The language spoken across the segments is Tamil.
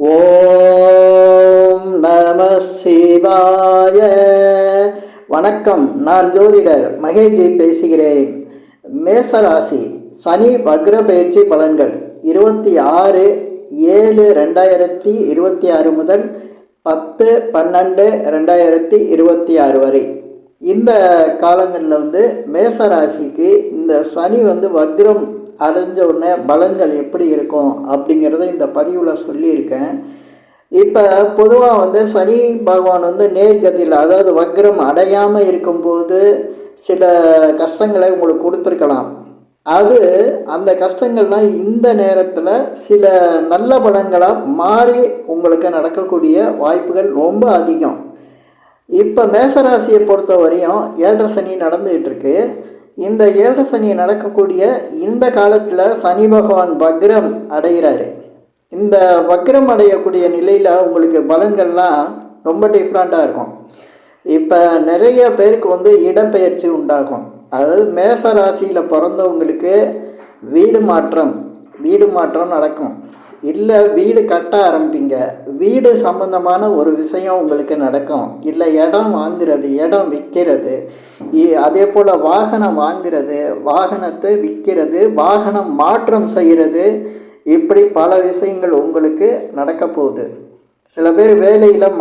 ஓம் நம சிவாய. வணக்கம். நான் ஜோதிடர் மகேஜி பேசுகிறேன். மேசராசி சனி வக்ர பயிற்சி பலன்கள் 26/7/2026 முதல் 10/12/2026 வரை. இந்த காலங்களில் மேசராசிக்கு இந்த சனி வக்ரம் அடைஞ்ச உடனே பலன்கள் எப்படி இருக்கும் அப்படிங்கிறத இந்த பதிவில் சொல்லியிருக்கேன். இப்போ பொதுவாக சனி பகவான் நேர்கதியில், அதாவது வக்ரம் அடையாமல் இருக்கும்போது சில கஷ்டங்களை உங்களுக்கு கொடுத்துருக்கலாம். அந்த கஷ்டங்கள்லாம் இந்த நேரத்தில் சில நல்ல பலன்களாக மாறி உங்களுக்கு நடக்கக்கூடிய வாய்ப்புகள் ரொம்ப அதிகம். இப்போ மேசராசியை பொறுத்த வரையும் 7.5 சனி நடந்துகிட்டு இருக்கு. இந்த 7.5 சனி நடக்கக்கூடிய இந்த காலத்தில் சனி பகவான் வக்ரம் அடைகிறாரு. இந்த வக்ரம் அடையக்கூடிய நிலையில் உங்களுக்கு பலன்கள்லாம் ரொம்ப டிஃப்ரெண்ட்டாக இருக்கும். இப்போ நிறைய பேருக்கு இடப்பெயர்ச்சி உண்டாகும். அதாவது மேச ராசியில் பிறந்தவங்களுக்கு வீடு மாற்றம் நடக்கும். இல்லை வீடு கட்ட ஆரம்பிப்பீங்க, வீடு சம்பந்தமான ஒரு விஷயம் உங்களுக்கு நடக்கும். இல்லை இடம் வாங்குறது, இடம் விற்கிறது, அதே போல் வாகனம் வாங்கிறது, வாகனத்தை விற்கிறது, வாகனம் மாற்றம் செய்கிறது, இப்படி பல விஷயங்கள் உங்களுக்கு நடக்க போகுது. சில பேர் வேலையில்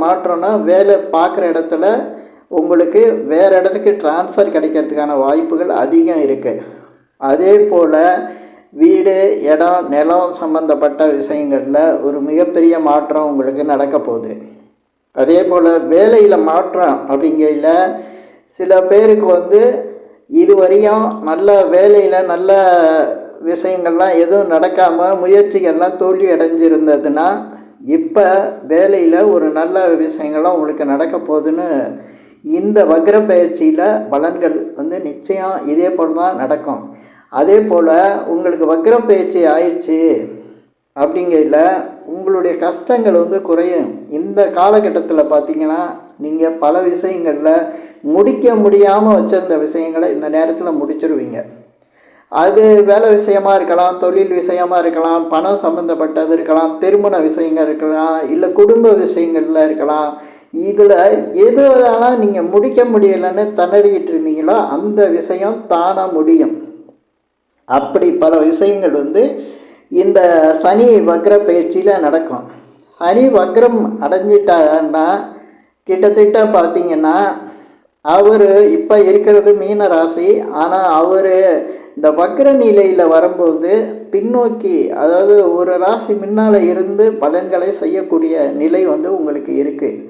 மாற்றம்னா வேலை பார்க்குற இடத்துல உங்களுக்கு வேறு இடத்துக்கு டிரான்ஸ்ஃபர் கிடைக்கிறதுக்கான வாய்ப்புகள் அதிகம் இருக்குது. அதே போல் வீடு, இடம், நிலம் சம்பந்தப்பட்ட விஷயங்களில் ஒரு மிகப்பெரிய மாற்றம் உங்களுக்கு நடக்க போகுது. அதே போல் வேலையில் மாற்றம் அப்படிங்கையில் சில பேருக்கு இதுவரையும் நல்ல வேலையில் நல்ல விஷயங்கள்லாம் எதுவும் நடக்காமல் முயற்சிகள்லாம் தோல்வி அடைஞ்சிருந்ததுன்னா இப்போ வேலையில் ஒரு நல்ல விஷயங்கள்லாம் உங்களுக்கு நடக்க போகுதுன்னு இந்த வக்ர பயிற்சியில் பலன்கள் நிச்சயம் இதே போல் தான் நடக்கும். அதே போல் உங்களுக்கு வக்ர பயிற்சி ஆயிடுச்சு அப்படிங்கையில் உங்களுடைய கஷ்டங்கள் குறையும். இந்த காலகட்டத்தில் பார்த்திங்கன்னா நீங்கள் பல விஷயங்களில் முடிக்க முடியாமல் வச்சுருந்த விஷயங்களை இந்த நேரத்தில் முடிச்சிருவீங்க. அது வேலை விஷயமாக இருக்கலாம், தொழில் விஷயமாக இருக்கலாம், பணம் சம்மந்தப்பட்டது இருக்கலாம், திருமண விஷயங்கள் இருக்கலாம், இல்லை குடும்ப விஷயங்களில் இருக்கலாம். இதில் எதுவெல்லாம் நீங்கள் முடிக்க முடியலைன்னு திணறிக்கிட்டு இருந்தீங்களோ அந்த விஷயம் தானாக முடியும். அப்படி பல விஷயங்கள் இந்த சனி வக்ர பயிற்சியில் நடக்கும். சனி வக்ரம் அடைஞ்சிட்டாருன்னா கிட்டத்தட்ட பார்த்திங்கன்னா அவர் இப்போ இருக்கிறது மீன ராசி. ஆனால் அவர் இந்த வக்ர நிலையில் வரும்போது பின்னோக்கி, அதாவது ஒரு ராசி முன்னால் இருந்து பலன்களை செய்யக்கூடிய நிலை உங்களுக்கு இருக்குது.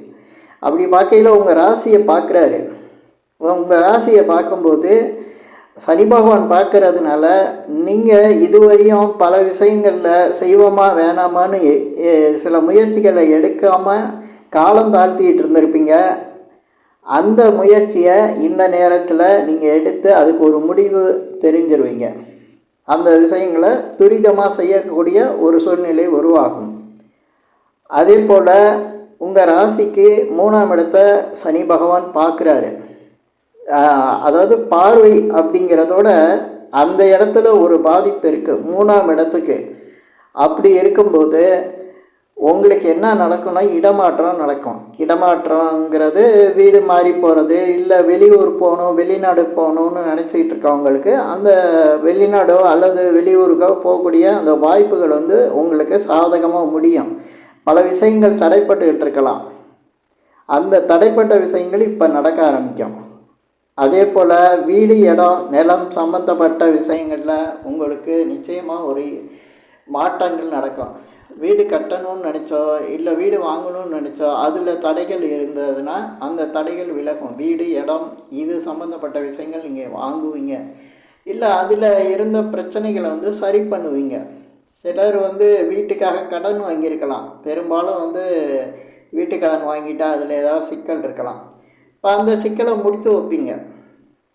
அப்படி பார்க்கையில் உங்கள் ராசியை பார்க்குறாரு. உங்கள் ராசியை பார்க்கும்போது சனி பகவான் பார்க்கறதுனால நீங்கள் இதுவரையும் பல விஷயங்களில் செய்வோமா வேணாமான்னு சில முயற்சிகளை எடுக்காமல் காலம் தாழ்த்திட்டு இருந்திருப்பீங்க. அந்த முயற்சியை இந்த நேரத்தில் நீங்கள் எடுத்து அதுக்கு ஒரு முடிவு தெரிஞ்சிருவீங்க. அந்த விஷயங்களை துரிதமாக செய்யக்கூடிய ஒரு சூழ்நிலை உருவாகும். அதே போல் உங்கள் ராசிக்கு 3ஆம் இடத்தை சனி பகவான் பார்க்குறாரு. அதாவது பார்வை அப்படிங்கிறதோட அந்த இடத்துல ஒரு பாதிப்பு இருக்குது 3ஆம் இடத்துக்கு. அப்படி இருக்கும்போது உங்களுக்கு என்ன நடக்கும்னா இடமாற்றம் நடக்கும். இடமாற்றங்கிறது வீடு மாறி போகிறது, இல்லை வெளியூர் போகணும், வெளிநாடு போகணுன்னு நினச்சிக்கிட்டு இருக்கவங்களுக்கு அந்த வெளிநாடோ அல்லது வெளியூருக்கோ போகக்கூடிய அந்த வாய்ப்புகள் உங்களுக்கு சாதகமாக முடியும். பல விஷயங்கள் தடைப்பட்டுக்கிட்டு இருக்கலாம். அந்த தடைப்பட்ட விஷயங்கள் இப்போ நடக்க ஆரம்பிக்கும். அதே போல் வீடு, இடம், நிலம் சம்மந்தப்பட்ட விஷயங்களில் உங்களுக்கு நிச்சயமாக ஒரு மாற்றங்கள் நடக்கும். வீடு கட்டணும்னு நினச்சோ இல்லை வீடு வாங்கணும்னு நினச்சோ அதில் தடைகள் இருந்ததுன்னா அந்த தடைகள் விலகும். வீடு, இடம் இது சம்மந்தப்பட்ட விஷயங்கள் நீங்கள் வாங்குவீங்க. இல்லை அதில் இருந்த பிரச்சனைகளை சரி பண்ணுவீங்க. சிலர் வீட்டுக்காக கடன் வாங்கியிருக்கலாம். பெரும்பாலும் வீட்டு கடன் வாங்கிட்டால் அதில் ஏதாவது சிக்கல் இருக்கலாம். இப்போ அந்த சிக்கலை முடித்து வைப்பீங்க.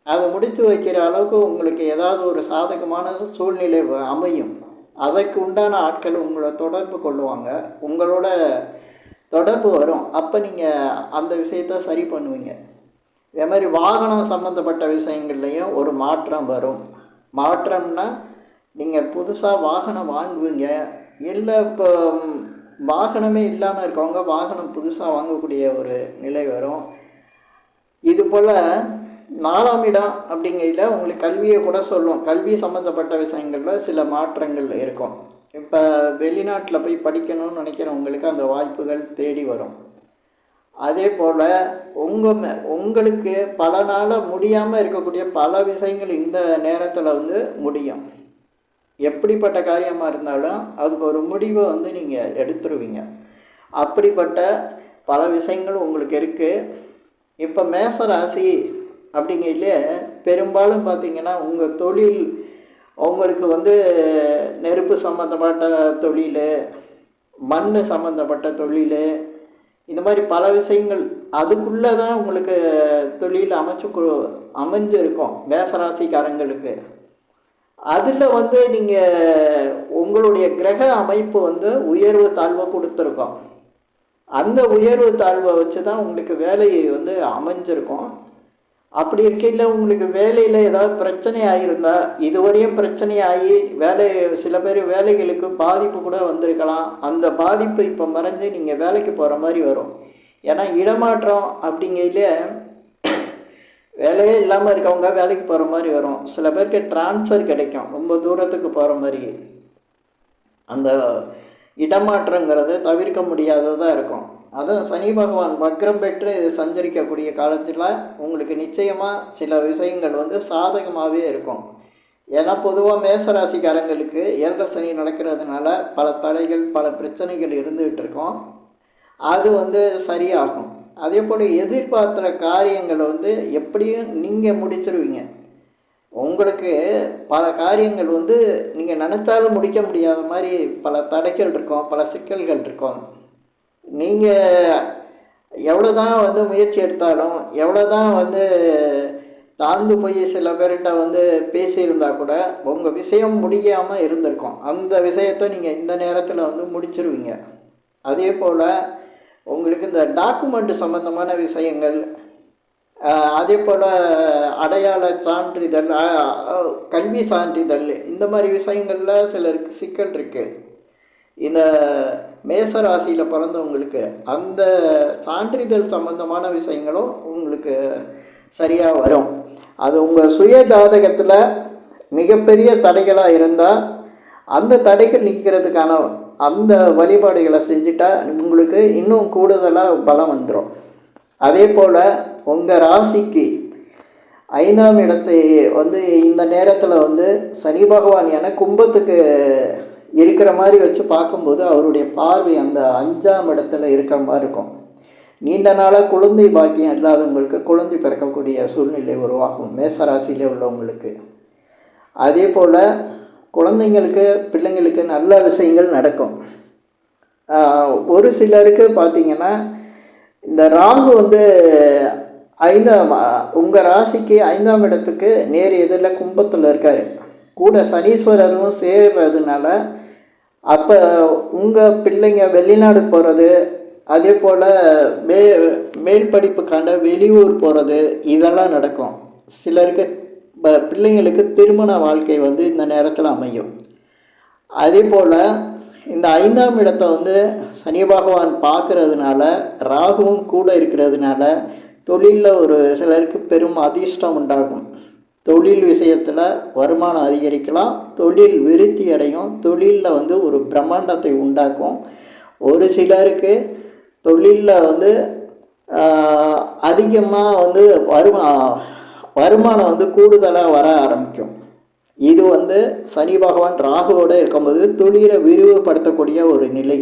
அதை முடித்து வைக்கிற அளவுக்கு உங்களுக்கு ஏதாவது ஒரு சாதகமான சூழ்நிலை அமையும். அதற்கு உண்டான ஆட்கள் உங்களை தொடர்பு கொள்ளுவாங்க, உங்களோட தொடர்பு வரும். அப்போ நீங்கள் அந்த விஷயத்தை சரி பண்ணுவீங்க. இதே மாதிரி வாகனம் சம்மந்தப்பட்ட விஷயங்கள்லையும் ஒரு மாற்றம் வரும். மாற்றம்னா நீங்கள் புதுசாக வாகனம் வாங்குவீங்க. இல்லை இப்போ வாகனமே இல்லாமல் இருக்கவங்க வாகனம் புதுசாக வாங்கக்கூடிய ஒரு நிலை வரும். இது போல் 4ஆம் இடம் அப்படிங்கையில் உங்களுக்கு கல்வியை கூட சொல்லும். கல்வி சம்மந்தப்பட்ட விஷயங்களில் சில மாற்றங்கள் இருக்கும். இப்போ வெளிநாட்டில் போய் படிக்கணும்னு நினைக்கிறவங்களுக்கு அந்த வாய்ப்புகள் தேடி வரும். அதே போல் உங்களுக்கு பல நாளாக முடியாமல் இருக்கக்கூடிய பல விஷயங்கள் இந்த நேரத்தில் வந்து முடியும். எப்படிப்பட்ட காரியமாக இருந்தாலும் அதுக்கு ஒரு முடிவை வந்து நீங்கள் எடுத்துருவீங்க. அப்படிப்பட்ட பல விஷயங்கள் உங்களுக்கு இருக்குது. இப்போ மேச ராசி அப்படிங்கையிலே பெரும்பாலும் பார்த்திங்கன்னா உங்கள் தொழில் உங்களுக்கு வந்து நெருப்பு சம்மந்தப்பட்ட தொழில், மண் சம்மந்தப்பட்ட தொழில், இந்த மாதிரி பல விஷயங்கள் அதுக்குள்ளே தான் உங்களுக்கு தொழில் அமைஞ்சிருக்கும் மேசராசிக்காரங்களுக்கு. அதில் வந்து நீங்கள் உங்களுடைய கிரக அமைப்பு வந்து உயர்வு தாழ்வை கொடுத்துருக்கோம். அந்த உயர்வு தாழ்வை வச்சு தான் உங்களுக்கு வேலையை வந்து அமைஞ்சிருக்கும். அப்படி இருக்கையில் உங்களுக்கு வேலையில் ஏதாவது பிரச்சனை ஆகியிருந்தால், இதுவரையும் பிரச்சனை ஆகி சில பேர் வேலைகளுக்கு பாதிப்பு கூட வந்திருக்கலாம். அந்த பாதிப்பு இப்போ மறைஞ்சு நீங்கள் வேலைக்கு போகிற மாதிரி வரும். ஏன்னா இடமாற்றம் அப்படிங்கையில் வேலையே இல்லாமல் இருக்கவங்க வேலைக்கு போகிற மாதிரி வரும். சில பேருக்கு டிரான்ஸ்ஃபர் கிடைக்கும், ரொம்ப தூரத்துக்கு போகிற மாதிரி. அந்த இடமாற்றங்கிறது தவிர்க்க முடியாததாக இருக்கும். அதுவும் சனி பகவான் வக்ரம் பெற்று சஞ்சரிக்கக்கூடிய காலத்தில் உங்களுக்கு நிச்சயமாக சில விஷயங்கள் வந்து சாதகமாகவே இருக்கும். ஏன்னா பொதுவாக மேசராசிக்காரங்களுக்கு 7 சனி நடக்கிறதுனால பல தடைகள் பல பிரச்சனைகள் இருந்துகிட்டு இருக்கும். அது வந்து சரியாகும். அதே போல் எதிர்பார்க்குற காரியங்களை வந்து எப்படியும் நீங்கள் முடிச்சிருவீங்க. உங்களுக்கு பல காரியங்கள் வந்து நீங்கள் நினச்சாலும் முடிக்க முடியாத மாதிரி பல தடைகள் இருக்கும், பல சிக்கல்கள் இருக்கும். நீங்கள் எவ்வளோ தான் வந்து முயற்சி எடுத்தாலும், எவ்வளோ தான் வந்து தாழ்ந்து போய் சில பேர்கிட்ட வந்து பேசியிருந்தால் கூட உங்கள் விஷயம் முடியாமல் இருந்திருக்கும். அந்த விஷயத்தை நீங்கள் இந்த நேரத்தில் வந்து முடிச்சிருவீங்க. அதே போல் உங்களுக்கு இந்த டாக்குமெண்ட் சம்மந்தமான விஷயங்கள், அதே போல் அடையாள சான்றிதழ், கல்வி சான்றிதழ், இந்த மாதிரி விஷயங்களில் சிலருக்கு சிக்கல் இருக்குது. இந்த மேசராசியில் பிறந்தவங்களுக்கு அந்த சான்றிதழ் சம்பந்தமான விஷயங்களும் உங்களுக்கு சரியாக வரும். அது உங்கள் சுய ஜாதகத்தில் மிகப்பெரிய தடைகளாக இருந்தால் அந்த தடைகள் நீக்கிறதுக்கான அந்த வழிபாடுகளை செஞ்சுட்டா உங்களுக்கு இன்னும் கூடுதலாக பலம் வந்துடும். அதே போல் உங்கள் ராசிக்கு 5ஆம் இடத்தை வந்து இந்த நேரத்தில் வந்து சனி பகவான் என கும்பத்துக்கு இருக்கிற மாதிரி வச்சு பார்க்கும்போது அவருடைய பார்வை அந்த 5ஆம் இடத்துல இருக்கிற மாதிரி இருக்கும். நீண்ட நாளாக குழந்தை பாக்கியம் இல்லாதவங்களுக்கு குழந்தை பிறக்கக்கூடிய சூழ்நிலை உருவாகும் மேசராசியிலே உள்ளவங்களுக்கு. அதே போல் குழந்தைங்களுக்கு பிள்ளைங்களுக்கு நல்ல விஷயங்கள் நடக்கும். ஒரு சிலருக்கு பார்த்திங்கன்னா இந்த ராகு வந்து உங்கள் ராசிக்கு 5ஆம் இடத்துக்கு நேர் எதிரில் கும்பத்தில் இருக்கார். கூட சனீஸ்வரரும் சேர்றதுனால அப்போ உங்கள் பிள்ளைங்க வெளிநாடு போகிறது, அதே போல் மேல் படிப்புக்காண்ட வெளியூர் போகிறது, இதெல்லாம் நடக்கும். சிலருக்கு பிள்ளைங்களுக்கு திருமண வாழ்க்கை வந்து இந்த நேரத்தில் அமையும். அதே போல் இந்த 5ஆம் இடத்தை வந்து சனி பகவான் பார்க்கறதுனால, ராகுவும் கூட இருக்கிறதுனால தொழிலில் ஒரு சிலருக்கு பெரும் அதிர்ஷ்டம் உண்டாகும். தொழில் விஷயத்தில் வருமானம் அதிகரிக்கலாம், தொழில் விருத்தி அடையும், தொழிலில் வந்து ஒரு பிரம்மாண்டத்தை உண்டாக்கும். ஒரு சிலருக்கு தொழிலில் வந்து அதிகமாக வந்து வருமானம் வந்து கூடுதலாக வர ஆரம்பிக்கும். இது வந்து சனி பகவான் ராகுவோடு இருக்கும்போது தொழிலை விரிவுபடுத்தக்கூடிய ஒரு நிலை.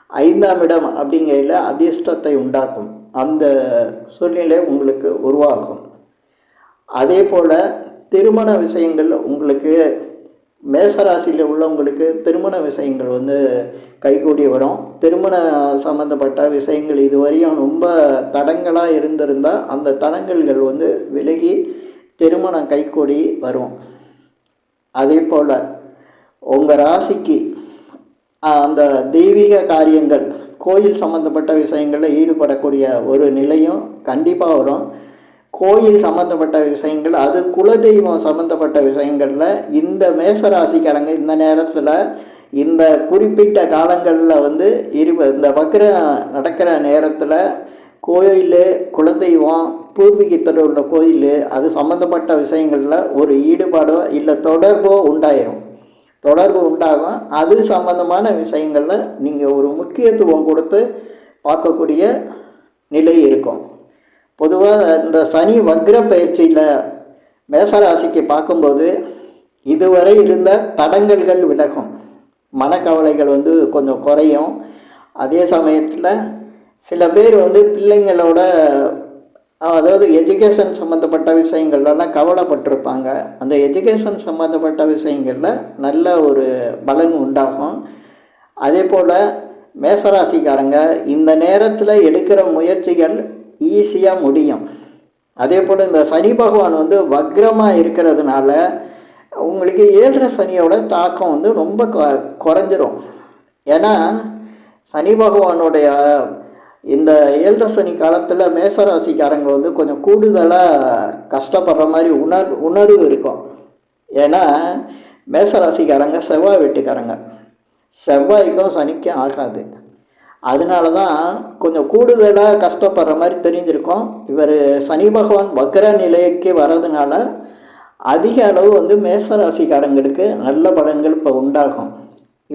5ஆம் இடம் அப்படிங்கையில் அதிர்ஷ்டத்தை உண்டாக்கும். அந்த சூழ்நிலை உங்களுக்கு உருவாகும். அதே போல் திருமண விஷயங்கள் உங்களுக்கு மேசராசியில் உள்ளவங்களுக்கு திருமண விஷயங்கள் வந்து கைகூடி வரும். திருமண சம்மந்தப்பட்ட விஷயங்கள் இதுவரையும் ரொம்ப தடங்களாக இருந்திருந்தால் அந்த தடங்கல்கள் வந்து விலகி திருமணம் கைகூடி வரும். அதே போல் உங்கள் ராசிக்கு அந்த தெய்வீக காரியங்கள், கோயில் சம்மந்தப்பட்ட விஷயங்களில் ஈடுபடக்கூடிய ஒரு நிலையும் கண்டிப்பாக வரும். கோயில் சம்மந்தப்பட்ட விஷயங்கள், அது குலதெய்வம் சம்மந்தப்பட்ட விஷயங்களில் இந்த மேசராசிக்காரங்க இந்த நேரத்தில் இந்த குறிப்பிட்ட காலங்களில் வந்து இந்த வக்ரம் நடக்கிற நேரத்தில் கோயில், குலதெய்வம், பூர்வீகத்தில் உள்ள கோயில் அது சம்மந்தப்பட்ட விஷயங்களில் ஒரு ஈடுபாடோ இல்லை தொடர்போ உண்டாகும். அது சம்பந்தமான விஷயங்களில் நீங்கள் ஒரு முக்கியத்துவம் கொடுத்து பார்க்கக்கூடிய நிலை இருக்கும். பொதுவாக இந்த சனி வக்ர பயிற்சியில் மேசராசிக்கு பார்க்கும்போது இதுவரை இருந்த தடங்கல்கள் விலகும், மனக்கவலைகள் வந்து கொஞ்சம் குறையும். அதே சமயத்தில் சில பேர் வந்து பிள்ளைங்களோட அதாவது எஜுகேஷன் சம்மந்தப்பட்ட விஷயங்கள்லாம் கவலைப்பட்டிருப்பாங்க. அந்த எஜுகேஷன் சம்மந்தப்பட்ட விஷயங்களில் நல்ல ஒரு பலன் உண்டாகும். அதே போல் மேசராசிக்காரங்க இந்த நேரத்தில் எடுக்கிற முயற்சிகள் ஈஸியாக முடியும். அதே போல் இந்த சனி பகவான் வந்து வக்ரமாக இருக்கிறதுனால உங்களுக்கு 7.5 சனியோட தாக்கம் வந்து ரொம்ப குறைஞ்சிரும். ஏன்னா சனி பகவானுடைய இந்த 7.5 சனி காலத்தில் மேசராசிக்காரங்க வந்து கொஞ்சம் கூடுதலாக கஷ்டப்படுற மாதிரி உணர்வு இருக்கும். ஏன்னா மேசராசிக்காரங்க செவ்வாய் வீட்டுக்காரங்க, செவ்வாய்க்கும் சனிக்கும் ஆகாது. அதனால தான் கொஞ்சம் கூடுதலாக கஷ்டப்படுற மாதிரி தெரிஞ்சிருக்கும். இவர் சனி பகவான் வக்ர நிலைக்கு வர்றதுனால அதிக அளவு வந்து மேசராசிக்காரங்களுக்கு நல்ல பலன்கள் இப்போ உண்டாகும்.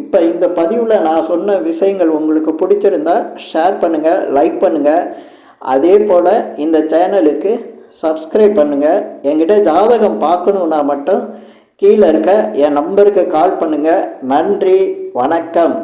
இப்போ இந்த பதிவில் நான் சொன்ன விஷயங்கள் உங்களுக்கு பிடிச்சிருந்தா ஷேர் பண்ணுங்கள், லைக் பண்ணுங்கள். அதே போல் இந்த சேனலுக்கு சப்ஸ்கிரைப் பண்ணுங்கள். என்கிட்ட ஜாதகம் பார்க்கணுன்னா மட்டும் கீழே இருக்க என் நம்பருக்கு கால் பண்ணுங்கள். நன்றி, வணக்கம்.